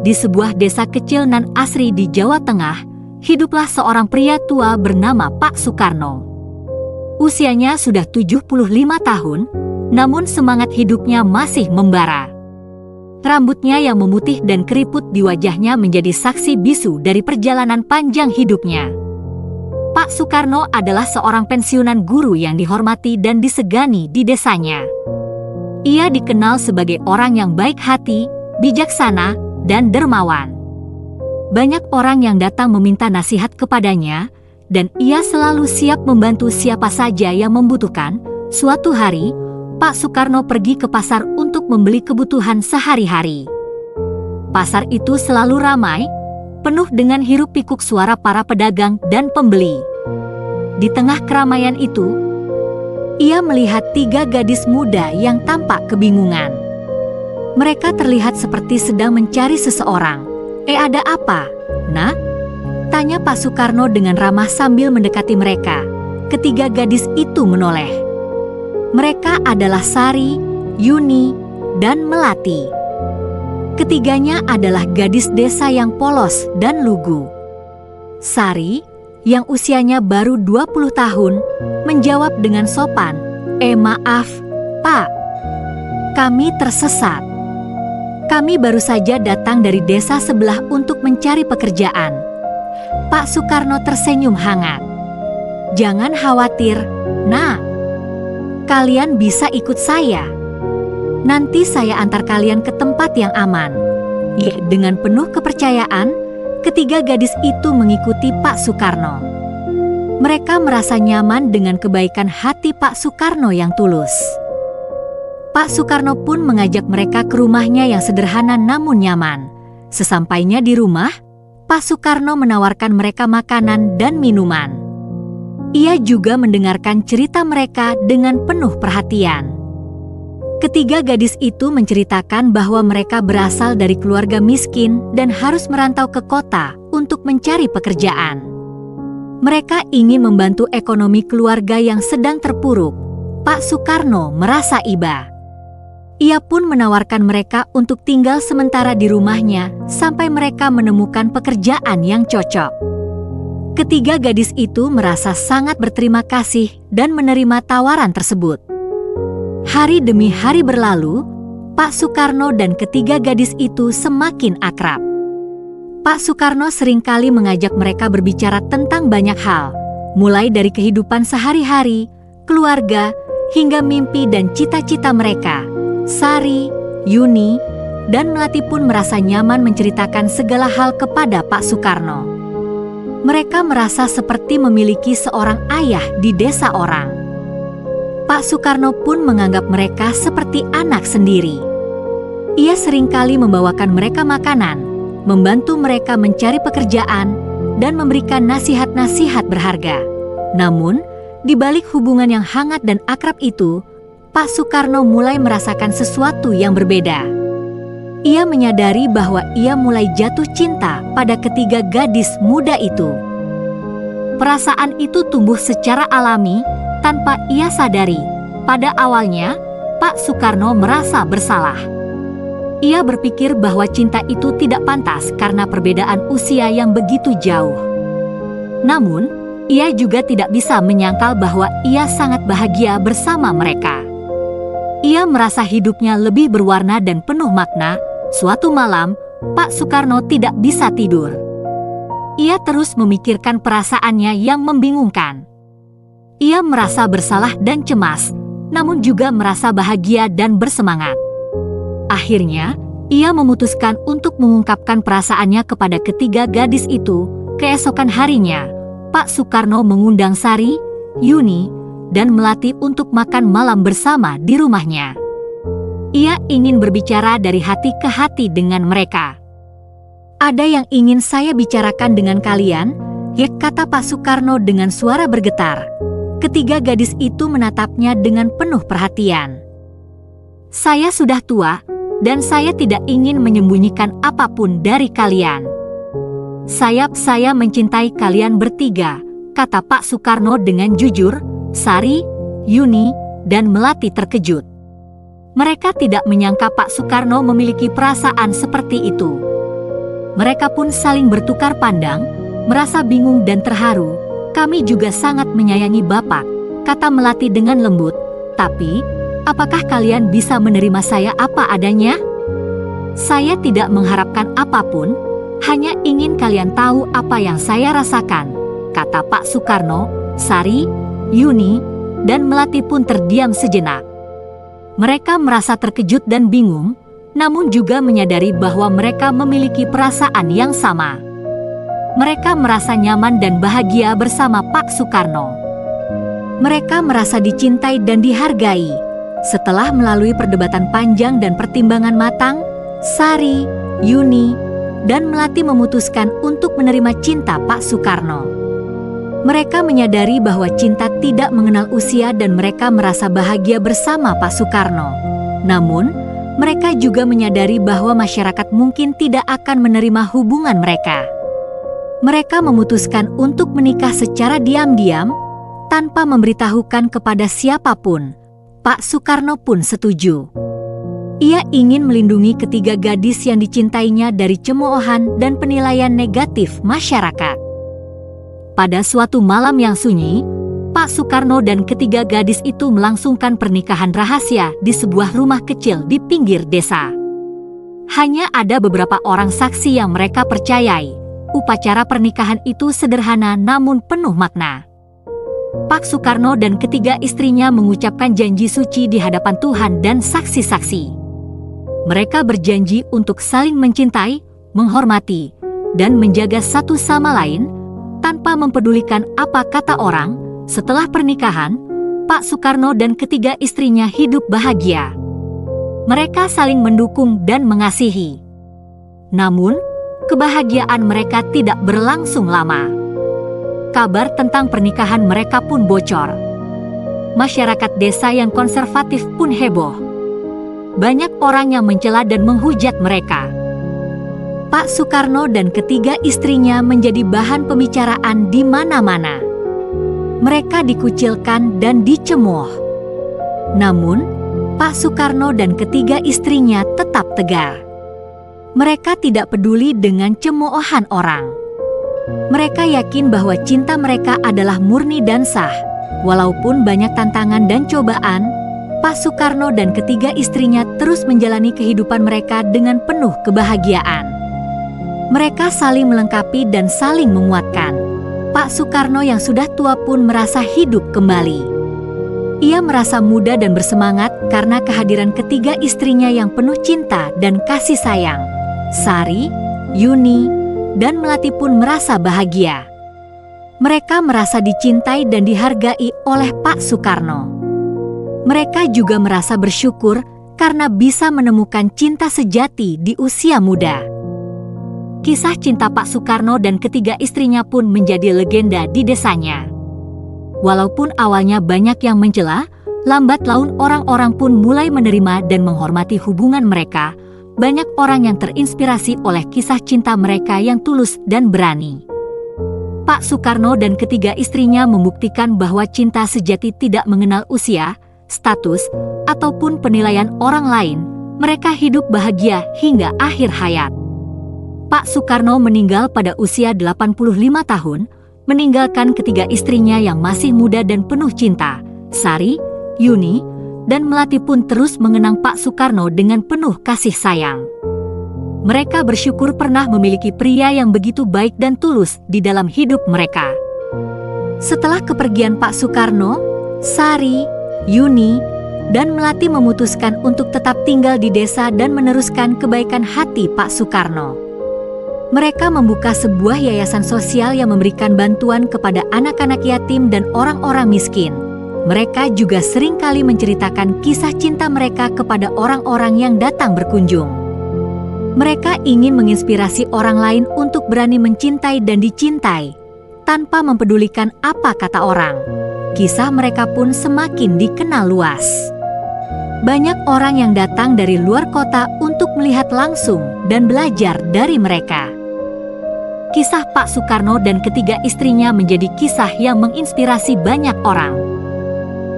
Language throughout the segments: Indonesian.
Di sebuah desa kecil nan asri di Jawa Tengah, hiduplah seorang pria tua bernama Pak Sukarno. Usianya sudah 75 tahun, namun semangat hidupnya masih membara. Rambutnya yang memutih dan keriput di wajahnya menjadi saksi bisu dari perjalanan panjang hidupnya. Pak Sukarno adalah seorang pensiunan guru yang dihormati dan disegani di desanya. Ia dikenal sebagai orang yang baik hati, bijaksana, dan dermawan. Banyak orang yang datang meminta nasihat kepadanya, dan ia selalu siap membantu siapa saja yang membutuhkan. Suatu hari, Pak Sukarno pergi ke pasar untuk membeli kebutuhan sehari-hari. Pasar itu selalu ramai, penuh dengan hiruk-pikuk suara para pedagang dan pembeli. Di tengah keramaian itu, ia melihat 3 gadis muda yang tampak kebingungan. Mereka terlihat seperti sedang mencari seseorang. Ada apa, Nak?" tanya Pak Sukarno dengan ramah sambil mendekati mereka. Ketiga gadis itu menoleh. Mereka adalah Sari, Yuni, dan Melati. Ketiganya adalah gadis desa yang polos dan lugu. Sari, yang usianya baru 20 tahun, menjawab dengan sopan, "Maaf, Pak. Kami tersesat. Kami baru saja datang dari desa sebelah untuk mencari pekerjaan." Pak Sukarno tersenyum hangat. "Jangan khawatir, Nak. Kalian bisa ikut saya. Nanti saya antar kalian ke tempat yang aman." Dengan penuh kepercayaan, ketiga gadis itu mengikuti Pak Sukarno. Mereka merasa nyaman dengan kebaikan hati Pak Sukarno yang tulus. Pak Sukarno pun mengajak mereka ke rumahnya yang sederhana namun nyaman. Sesampainya di rumah, Pak Sukarno menawarkan mereka makanan dan minuman. Ia juga mendengarkan cerita mereka dengan penuh perhatian. Ketiga gadis itu menceritakan bahwa mereka berasal dari keluarga miskin dan harus merantau ke kota untuk mencari pekerjaan. Mereka ingin membantu ekonomi keluarga yang sedang terpuruk. Pak Sukarno merasa iba. Ia pun menawarkan mereka untuk tinggal sementara di rumahnya sampai mereka menemukan pekerjaan yang cocok. Ketiga gadis itu merasa sangat berterima kasih dan menerima tawaran tersebut. Hari demi hari berlalu, Pak Sukarno dan ketiga gadis itu semakin akrab. Pak Sukarno seringkali mengajak mereka berbicara tentang banyak hal, mulai dari kehidupan sehari-hari, keluarga, hingga mimpi dan cita-cita mereka. Sari, Yuni, dan Melati pun merasa nyaman menceritakan segala hal kepada Pak Sukarno. Mereka merasa seperti memiliki seorang ayah di desa orang. Pak Sukarno pun menganggap mereka seperti anak sendiri. Ia seringkali membawakan mereka makanan, membantu mereka mencari pekerjaan, dan memberikan nasihat-nasihat berharga. Namun, di balik hubungan yang hangat dan akrab itu, Pak Sukarno mulai merasakan sesuatu yang berbeda. Ia menyadari bahwa ia mulai jatuh cinta pada ketiga gadis muda itu. Perasaan itu tumbuh secara alami tanpa ia sadari. Pada awalnya, Pak Sukarno merasa bersalah. Ia berpikir bahwa cinta itu tidak pantas karena perbedaan usia yang begitu jauh. Namun, ia juga tidak bisa menyangkal bahwa ia sangat bahagia bersama mereka. Ia merasa hidupnya lebih berwarna dan penuh makna. Suatu malam, Pak Sukarno tidak bisa tidur. Ia terus memikirkan perasaannya yang membingungkan. Ia merasa bersalah dan cemas, namun juga merasa bahagia dan bersemangat. Akhirnya, ia memutuskan untuk mengungkapkan perasaannya kepada ketiga gadis itu. Keesokan harinya, Pak Sukarno mengundang Sari, Yuni, dan Melati untuk makan malam bersama di rumahnya. Ia ingin berbicara dari hati ke hati dengan mereka. "Ada yang ingin saya bicarakan dengan kalian," kata Pak Sukarno dengan suara bergetar. Ketiga gadis itu menatapnya dengan penuh perhatian. "Saya sudah tua, dan saya tidak ingin menyembunyikan apapun dari kalian. Saya mencintai kalian bertiga," kata Pak Sukarno dengan jujur. Sari, Yuni, dan Melati terkejut. Mereka tidak menyangka Pak Sukarno memiliki perasaan seperti itu. Mereka pun saling bertukar pandang, merasa bingung dan terharu. "Kami juga sangat menyayangi Bapak," kata Melati dengan lembut. "Tapi, apakah kalian bisa menerima saya apa adanya? Saya tidak mengharapkan apapun, hanya ingin kalian tahu apa yang saya rasakan," kata Pak Sukarno. Sari, Yuni, dan Melati pun terdiam sejenak. Mereka merasa terkejut dan bingung, namun juga menyadari bahwa mereka memiliki perasaan yang sama. Mereka merasa nyaman dan bahagia bersama Pak Sukarno. Mereka merasa dicintai dan dihargai. Setelah melalui perdebatan panjang dan pertimbangan matang, Sari, Yuni, dan Melati memutuskan untuk menerima cinta Pak Sukarno. Mereka menyadari bahwa cinta tidak mengenal usia dan mereka merasa bahagia bersama Pak Sukarno. Namun, mereka juga menyadari bahwa masyarakat mungkin tidak akan menerima hubungan mereka. Mereka memutuskan untuk menikah secara diam-diam, tanpa memberitahukan kepada siapapun. Pak Sukarno pun setuju. Ia ingin melindungi ketiga gadis yang dicintainya dari cemoohan dan penilaian negatif masyarakat. Pada suatu malam yang sunyi, Pak Sukarno dan ketiga gadis itu melangsungkan pernikahan rahasia di sebuah rumah kecil di pinggir desa. Hanya ada beberapa orang saksi yang mereka percayai. Upacara pernikahan itu sederhana namun penuh makna. Pak Sukarno dan ketiga istrinya mengucapkan janji suci di hadapan Tuhan dan saksi-saksi. Mereka berjanji untuk saling mencintai, menghormati, dan menjaga satu sama lain, tanpa mempedulikan apa kata orang. Setelah pernikahan, Pak Sukarno dan ketiga istrinya hidup bahagia. Mereka saling mendukung dan mengasihi. Namun, kebahagiaan mereka tidak berlangsung lama. Kabar tentang pernikahan mereka pun bocor. Masyarakat desa yang konservatif pun heboh. Banyak orang yang mencela dan menghujat mereka. Pak Sukarno dan ketiga istrinya menjadi bahan pembicaraan di mana-mana. Mereka dikucilkan dan dicemooh. Namun, Pak Sukarno dan ketiga istrinya tetap tegar. Mereka tidak peduli dengan cemoohan orang. Mereka yakin bahwa cinta mereka adalah murni dan sah. Walaupun banyak tantangan dan cobaan, Pak Sukarno dan ketiga istrinya terus menjalani kehidupan mereka dengan penuh kebahagiaan. Mereka saling melengkapi dan saling menguatkan. Pak Sukarno yang sudah tua pun merasa hidup kembali. Ia merasa muda dan bersemangat karena kehadiran ketiga istrinya yang penuh cinta dan kasih sayang. Sari, Yuni, dan Melati pun merasa bahagia. Mereka merasa dicintai dan dihargai oleh Pak Sukarno. Mereka juga merasa bersyukur karena bisa menemukan cinta sejati di usia muda. Kisah cinta Pak Sukarno dan ketiga istrinya pun menjadi legenda di desanya. Walaupun awalnya banyak yang mencela, lambat laun orang-orang pun mulai menerima dan menghormati hubungan mereka. Banyak orang yang terinspirasi oleh kisah cinta mereka yang tulus dan berani. Pak Sukarno dan ketiga istrinya membuktikan bahwa cinta sejati tidak mengenal usia, status, ataupun penilaian orang lain. Mereka hidup bahagia hingga akhir hayat. Pak Sukarno meninggal pada usia 85 tahun, meninggalkan ketiga istrinya yang masih muda dan penuh cinta. Sari, Yuni, dan Melati pun terus mengenang Pak Sukarno dengan penuh kasih sayang. Mereka bersyukur pernah memiliki pria yang begitu baik dan tulus di dalam hidup mereka. Setelah kepergian Pak Sukarno, Sari, Yuni, dan Melati memutuskan untuk tetap tinggal di desa dan meneruskan kebaikan hati Pak Sukarno. Mereka membuka sebuah yayasan sosial yang memberikan bantuan kepada anak-anak yatim dan orang-orang miskin. Mereka juga sering kali menceritakan kisah cinta mereka kepada orang-orang yang datang berkunjung. Mereka ingin menginspirasi orang lain untuk berani mencintai dan dicintai, tanpa mempedulikan apa kata orang. Kisah mereka pun semakin dikenal luas. Banyak orang yang datang dari luar kota untuk melihat langsung dan belajar dari mereka. Kisah Pak Sukarno dan ketiga istrinya menjadi kisah yang menginspirasi banyak orang.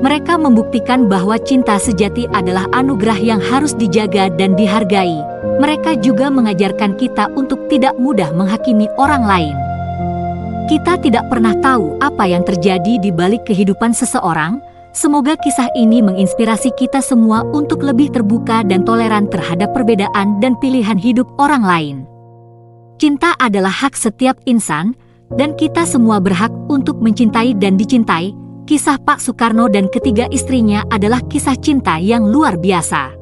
Mereka membuktikan bahwa cinta sejati adalah anugerah yang harus dijaga dan dihargai, mereka juga mengajarkan kita untuk tidak mudah menghakimi orang lain. Kita tidak pernah tahu apa yang terjadi di balik kehidupan seseorang. Semoga kisah ini menginspirasi kita semua untuk lebih terbuka dan toleran terhadap perbedaan dan pilihan hidup orang lain. Cinta adalah hak setiap insan, dan kita semua berhak untuk mencintai dan dicintai. Kisah Pak Soekarno dan ketiga istrinya adalah kisah cinta yang luar biasa.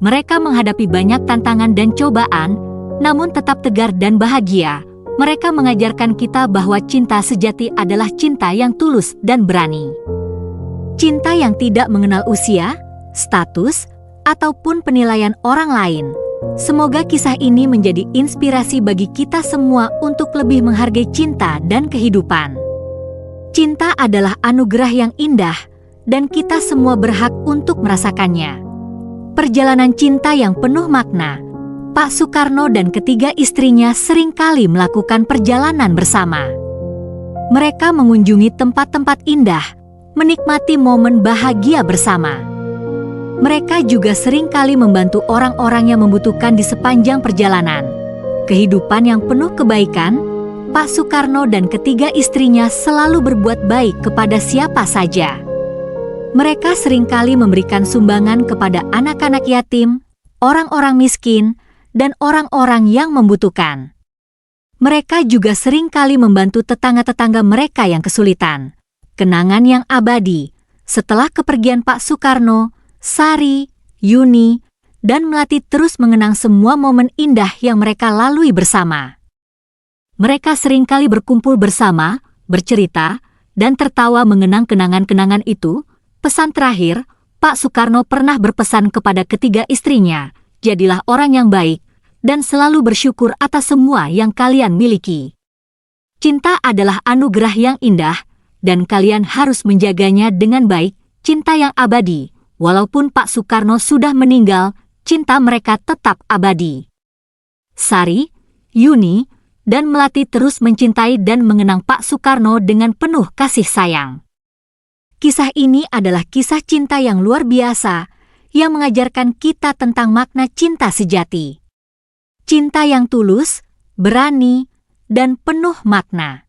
Mereka menghadapi banyak tantangan dan cobaan, namun tetap tegar dan bahagia. Mereka mengajarkan kita bahwa cinta sejati adalah cinta yang tulus dan berani. Cinta yang tidak mengenal usia, status, ataupun penilaian orang lain. Semoga kisah ini menjadi inspirasi bagi kita semua untuk lebih menghargai cinta dan kehidupan. Cinta adalah anugerah yang indah, dan kita semua berhak untuk merasakannya. Perjalanan cinta yang penuh makna. Pak Soekarno dan ketiga istrinya seringkali melakukan perjalanan bersama. Mereka mengunjungi tempat-tempat indah, menikmati momen bahagia bersama. Mereka juga seringkali membantu orang-orang yang membutuhkan di sepanjang perjalanan. Kehidupan yang penuh kebaikan, Pak Soekarno dan ketiga istrinya selalu berbuat baik kepada siapa saja. Mereka seringkali memberikan sumbangan kepada anak-anak yatim, orang-orang miskin, dan orang-orang yang membutuhkan. Mereka juga seringkali membantu tetangga-tetangga mereka yang kesulitan. Kenangan yang abadi. Setelah kepergian Pak Soekarno, Sari, Yuni, dan Melati terus mengenang semua momen indah yang mereka lalui bersama. Mereka seringkali berkumpul bersama, bercerita, dan tertawa mengenang kenangan-kenangan itu. Pesan terakhir, Pak Soekarno pernah berpesan kepada ketiga istrinya, jadilah orang yang baik, dan selalu bersyukur atas semua yang kalian miliki. Cinta adalah anugerah yang indah, dan kalian harus menjaganya dengan baik. Cinta yang abadi. Walaupun Pak Soekarno sudah meninggal, cinta mereka tetap abadi. Sari, Yuni, dan Melati terus mencintai dan mengenang Pak Soekarno dengan penuh kasih sayang. Kisah ini adalah kisah cinta yang luar biasa, yang mengajarkan kita tentang makna cinta sejati. Cinta yang tulus, berani, dan penuh makna.